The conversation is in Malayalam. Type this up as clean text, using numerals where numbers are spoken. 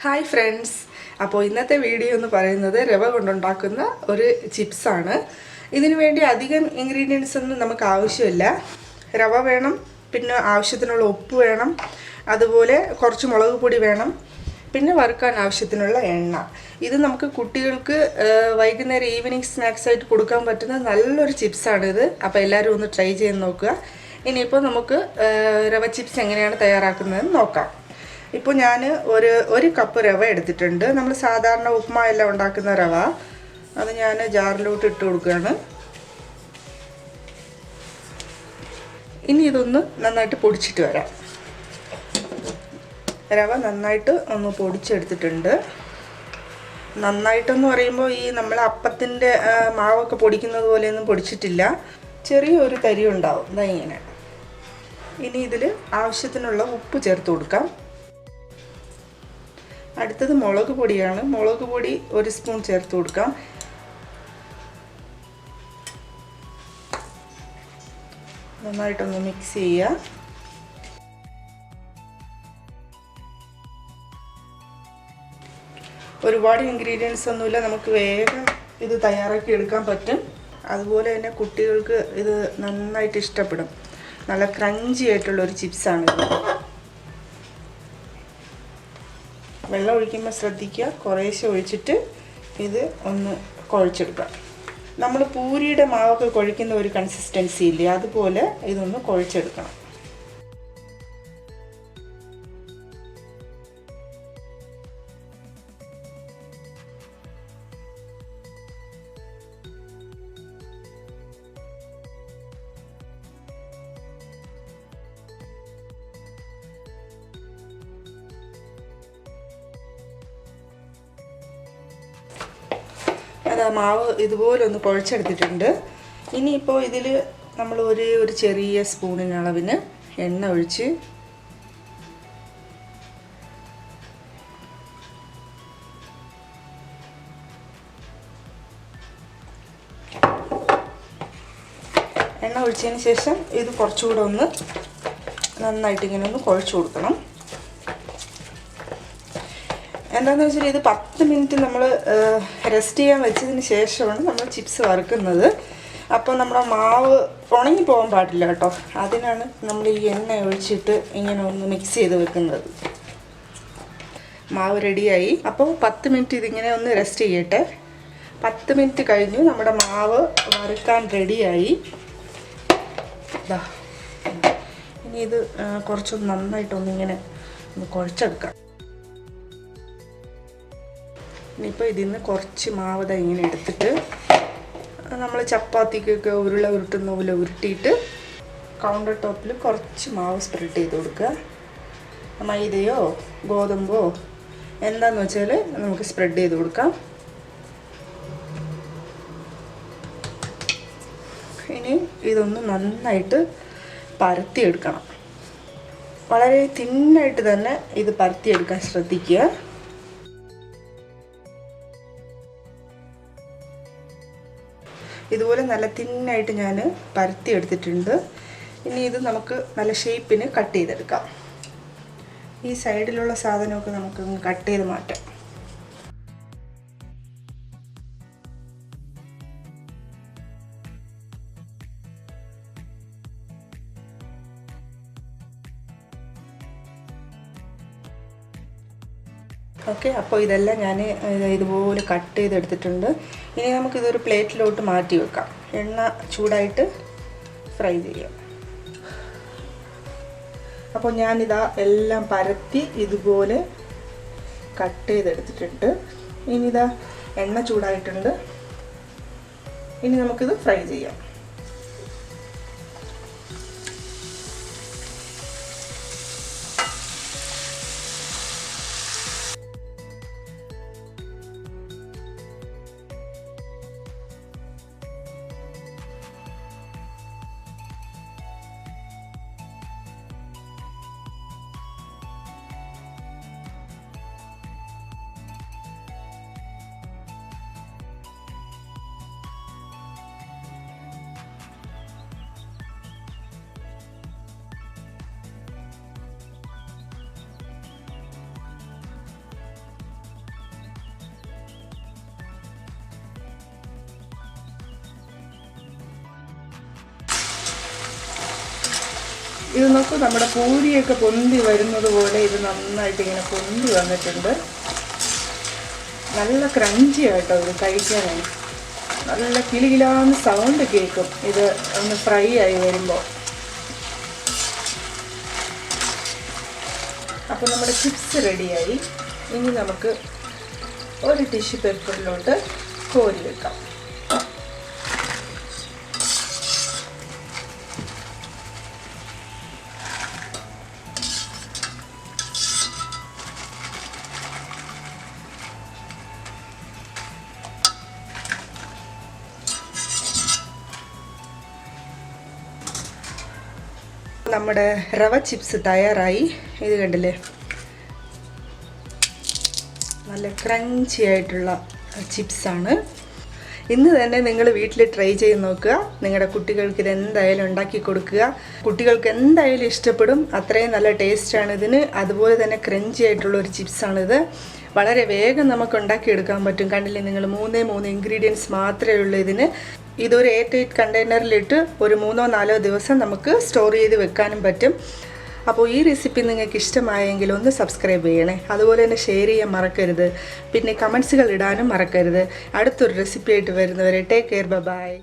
ഹായ് ഫ്രണ്ട്സ്, അപ്പോൾ ഇന്നത്തെ വീഡിയോ എന്ന് പറയുന്നത് റവ കൊണ്ടുണ്ടാക്കുന്ന ഒരു ചിപ്സാണ്. ഇതിനു വേണ്ടി അധികം ഇൻഗ്രീഡിയൻസ് ഒന്നും നമുക്ക് ആവശ്യമില്ല. റവ വേണം, പിന്നെ ആവശ്യത്തിനുള്ള ഉപ്പ് വേണം, അതുപോലെ കുറച്ച് മുളക് പൊടി വേണം, പിന്നെ വറുക്കാൻ ആവശ്യത്തിനുള്ള എണ്ണ. ഇത് നമുക്ക് കുട്ടികൾക്ക് വൈകുന്നേരം ഈവനിങ് സ്നാക്സ് ആയിട്ട് കൊടുക്കാൻ പറ്റുന്ന നല്ലൊരു ചിപ്സാണിത്. അപ്പോൾ എല്ലാവരും ഒന്ന് ട്രൈ ചെയ്ത് നോക്കുക. ഇനിയിപ്പോൾ നമുക്ക് റവ ചിപ്സ് എങ്ങനെയാണ് തയ്യാറാക്കുന്നതെന്ന് നോക്കാം. ഇപ്പോൾ ഞാൻ ഒരു കപ്പ് റവ എടുത്തിട്ടുണ്ട്. നമ്മൾ സാധാരണ ഉപ്മാ എല്ലാം ഉണ്ടാക്കുന്ന റവ, അത് ഞാൻ ജാറിലോട്ട് ഇട്ട് കൊടുക്കുകയാണ്. ഇനി ഇതൊന്ന് നന്നായിട്ട് പൊടിച്ചിട്ട് വരാം. റവ നന്നായിട്ട് ഒന്ന് പൊടിച്ചെടുത്തിട്ടുണ്ട്. നന്നായിട്ടെന്ന് പറയുമ്പോൾ ഈ നമ്മൾ അപ്പത്തിൻ്റെ മാവൊക്കെ പൊടിക്കുന്നത് പോലെയൊന്നും പൊടിച്ചിട്ടില്ല. ചെറിയൊരു തരി ഉണ്ടാവും, ഇതാ ഇങ്ങനെ. ഇനി ഇതിൽ ആവശ്യത്തിനുള്ള ഉപ്പ് ചേർത്ത് കൊടുക്കാം. അടുത്തത് മുളക് പൊടിയാണ്. മുളക് പൊടി 1 സ്പൂൺ ചേർത്ത് കൊടുക്കാം. നന്നായിട്ടൊന്ന് മിക്സ് ചെയ്യുക. ഒരുപാട് ഇൻഗ്രീഡിയൻസ് ഒന്നുമില്ല, നമുക്ക് വേഗം ഇത് തയ്യാറാക്കി എടുക്കാൻ പറ്റും. അതുപോലെ തന്നെ കുട്ടികൾക്ക് ഇത് നന്നായിട്ട് ഇഷ്ടപ്പെടും. നല്ല ക്രഞ്ചി ആയിട്ടുള്ളൊരു ചിപ്സാണിത്. വെള്ളം ഒഴിക്കുമ്പോൾ ശ്രദ്ധിക്കുക, കുറേശ്ശെ ഒഴിച്ചിട്ട് ഇത് ഒന്ന് കുഴച്ചെടുക്കുക. നമ്മൾ പൂരിയുടെ മാവൊക്കെ കുഴയ്ക്കുന്ന ഒരു കൺസിസ്റ്റൻസി ഇല്ലേ, അതുപോലെ ഇതൊന്ന് കുഴച്ചെടുക്കണം. അത് മാവ് ഇതുപോലെ ഒന്ന് കുഴച്ചെടുത്തിട്ടുണ്ട്. ഇനിയിപ്പോൾ ഇതിൽ നമ്മൾ ഒരു ചെറിയ സ്പൂണിന് അളവിന് എണ്ണ ഒഴിച്ച് ഒഴിച്ചതിന് ശേഷം ഇത് കുറച്ചുകൂടെ ഒന്ന് നന്നായിട്ട് ഇങ്ങനെ ഒന്ന് കുഴച്ച് കൊടുക്കണം. എന്താണെന്ന് വെച്ചാൽ ഇത് 10 മിനിറ്റ് നമ്മൾ റെസ്റ്റ് ചെയ്യാൻ വെച്ചതിന് ശേഷമാണ് നമ്മൾ ചിപ്സ് വറുക്കുന്നത്. അപ്പോൾ നമ്മുടെ മാവ് ഉണങ്ങി പോകാൻ പാടില്ല കേട്ടോ. അതിനാണ് നമ്മൾ ഈ എണ്ണ ഒഴിച്ചിട്ട് ഇങ്ങനെ ഒന്ന് മിക്സ് ചെയ്ത് വെക്കുന്നത്. മാവ് റെഡിയായി. അപ്പോൾ 10 മിനിറ്റ് ഇതിങ്ങനെ ഒന്ന് റെസ്റ്റ് ചെയ്യട്ടെ. 10 മിനിറ്റ് കഴിഞ്ഞു, നമ്മുടെ മാവ് വറുക്കാൻ റെഡിയായി. ഇനി ഇത് കുറച്ചൊന്ന് നന്നായിട്ടൊന്നിങ്ങനെ ഒന്ന് കുഴച്ചെടുക്കാം. ഇനിയിപ്പോൾ ഇതിൽ നിന്ന് കുറച്ച് മാവ് ഇങ്ങനെ എടുത്തിട്ട് നമ്മൾ ചപ്പാത്തിക്കൊക്കെ ഉരുള ഉരുട്ടുന്ന പോലെ ഉരുട്ടിയിട്ട് കൗണ്ടർ ടോപ്പിൽ കുറച്ച് മാവ് സ്പ്രെഡ് ചെയ്ത് കൊടുക്കുക. മൈദയോ ഗോതമ്പോ എന്താണെന്ന് വെച്ചാൽ നമുക്ക് സ്പ്രെഡ് ചെയ്ത് കൊടുക്കാം. ഇനി ഇതൊന്ന് നന്നായിട്ട് പരത്തിയെടുക്കണം. വളരെ തിന്നായിട്ട് തന്നെ ഇത് പരത്തിയെടുക്കാൻ ശ്രദ്ധിക്കുക. ഇതുപോലെ നല്ല തിന്നായിട്ട് ഞാൻ പരത്തി എടുത്തിട്ടുണ്ട്. ഇനി ഇത് നമുക്ക് നല്ല ഷേപ്പിന് കട്ട് ചെയ്തെടുക്കാം. ഈ സൈഡിലുള്ള സാധനമൊക്കെ നമുക്കൊന്ന് കട്ട് ചെയ്ത് മാറ്റാം. ഓക്കെ, അപ്പോൾ ഇതെല്ലാം ഞാൻ ഇതുപോലെ കട്ട് ചെയ്തെടുത്തിട്ടുണ്ട്. ഇനി നമുക്കിതൊരു പ്ലേറ്റിലോട്ട് മാറ്റി വെക്കാം. എണ്ണ ചൂടായിട്ട് ഫ്രൈ ചെയ്യാം. അപ്പോൾ ഞാനിതാ എല്ലാം പരത്തി ഇതുപോലെ കട്ട് ചെയ്തെടുത്തിട്ടുണ്ട്. ഇനി ഇതാ എണ്ണ ചൂടായിട്ടുണ്ട്. ഇനി നമുക്കിത് ഫ്രൈ ചെയ്യാം. ഇത് നോക്കൂ, നമ്മുടെ പൂരിയൊക്കെ പൊന്തി വരുന്നത് പോലെ ഇത് നന്നായിട്ട് ഇങ്ങനെ പൊന്തി വന്നിട്ടുണ്ട്. നല്ല ക്രഞ്ചി ആയിട്ടോ ഇത് കഴിക്കാനായി. നല്ല കിലുകിലാന്ന് സൗണ്ട് കേൾക്കും ഇത് ഒന്ന് ഫ്രൈ ആയി വരുമ്പോൾ. അപ്പോൾ നമ്മുടെ ചിപ്സ് റെഡിയായി. ഇനി നമുക്ക് ഒരു ടിഷ്യൂ പേപ്പറിലോട്ട് കോരി വെക്കാം. നമ്മുടെ റവ ചിപ്സ് തയ്യാറായി. ഇത് കണ്ടില്ലേ, നല്ല ക്രഞ്ചി ആയിട്ടുള്ള ചിപ്സാണ്. ഇന്ന് തന്നെ നിങ്ങൾ വീട്ടിൽ ട്രൈ ചെയ്ത് നോക്കുക. നിങ്ങളുടെ കുട്ടികൾക്ക് ഇത് എന്തായാലും ഉണ്ടാക്കി കൊടുക്കുക. കുട്ടികൾക്ക് എന്തായാലും ഇഷ്ടപ്പെടും. അത്രയും നല്ല ടേസ്റ്റാണ് ഇതിന്. അതുപോലെ തന്നെ ക്രഞ്ചി ആയിട്ടുള്ളൊരു ചിപ്സാണിത്. വളരെ വേഗം നമുക്ക് ഉണ്ടാക്കിയെടുക്കാൻ പറ്റും. കണ്ടില്ലേ നിങ്ങൾ, 3 ഇൻഗ്രീഡിയൻസ് മാത്രമേ ഉള്ളൂ ഇതിന്. ഇതൊരു 8 കണ്ടെയ്നറിലിട്ട് ഒരു 3-4 ദിവസം നമുക്ക് സ്റ്റോർ ചെയ്ത് വെക്കാനും പറ്റും. അപ്പോൾ ഈ റെസിപ്പി നിങ്ങൾക്ക് ഇഷ്ടമായെങ്കിൽ ഒന്ന് സബ്സ്ക്രൈബ് ചെയ്യണേ. അതുപോലെ തന്നെ ഷെയർ ചെയ്യാൻ മറക്കരുത്. പിന്നെ കമൻസുകൾ ഇടാനും മറക്കരുത്. അടുത്തൊരു റെസിപ്പി ആയിട്ട് വരുന്നവരെ ടേക്ക് കെയർ, ബൈ.